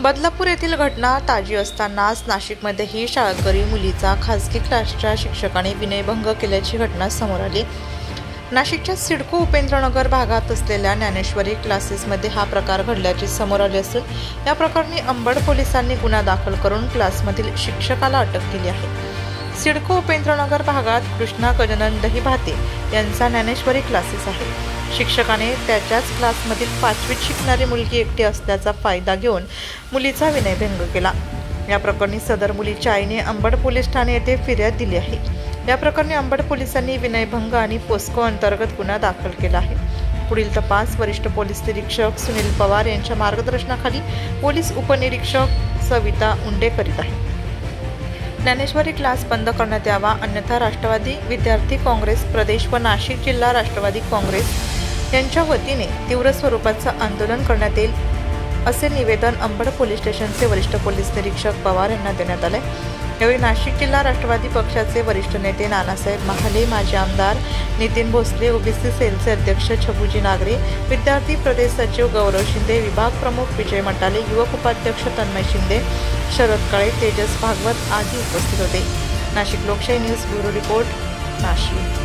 बदलापूर येथील घटना ताजी असतानाच नाशिकमध्येही शाळकरी मुलीचा खासगी क्लासच्या शिक्षकाने विनयभंग केल्याची घटना समोर आली। नाशिकच्या सिडको उपेंद्रनगर भागात असलेल्या ज्ञानेश्वरी क्लासेसमध्ये हा प्रकार घडल्याचे समोर आले असून या प्रकरणी अंबड पोलिसांनी गुन्हा दाखल करून क्लासमधील शिक्षकाला अटक केली आहे। सिडको उपेंद्रनगर भागात कृष्णा गजानन दहिभाते यांचा ज्ञानेश्वरी क्लासेस आहे। शिक्षकाने त्याच्याच क्लासमधील 5वीत शिकणारी मुलगी एकटी असल्याचा फायदा घेऊन मुलीचा विनयभंग केला। या प्रकरणी सदर मुलीच्या आईने अंबड पोलीस ठाणे येथे फिर्याद दिली आहे। या प्रकरणी अंबड पोलिसांनी विनयभंग आणि पोस्को अंतर्गत गुन्हा दाखल केला आहे। पुढील तपास वरिष्ठ पोलीस निरीक्षक सुनील पवार यांच्या मार्गदर्शनाखाली पोलीस उपनिरीक्षक सविता उंडे करीत आहेत। ज्ञानेश्वरी क्लास बंद करण्यात यावा, अन्यथा राष्ट्रवादी विद्यार्थी काँग्रेस प्रदेश व नाशिक जिल्हा राष्ट्रवादी काँग्रेस यांच्या वतीने तीव्र स्वरूपाचं आंदोलन करण्यात येईल, असे निवेदन अंबड पोलीस स्टेशनचे वरिष्ठ पोलीस निरीक्षक पवार यांना देण्यात आले। यावेळी नाशिक जिल्हा राष्ट्रवादी पक्षाचे वरिष्ठ नेते नानासाहेब महाले, माजी आमदार नितीन भोसले, ओबीसी सेलचे अध्यक्ष छबुजी नागरे, विद्यार्थी प्रदेश सचिव गौरव शिंदे, विभाग प्रमुख विजय मटाले, युवक उपाध्यक्ष तन्मय शिंदे, शरद काळे, तेजस भागवत आदी उपस्थित होते। नाशिक लोकशाही न्यूज ब्युरो रिपोर्ट, नाशिक।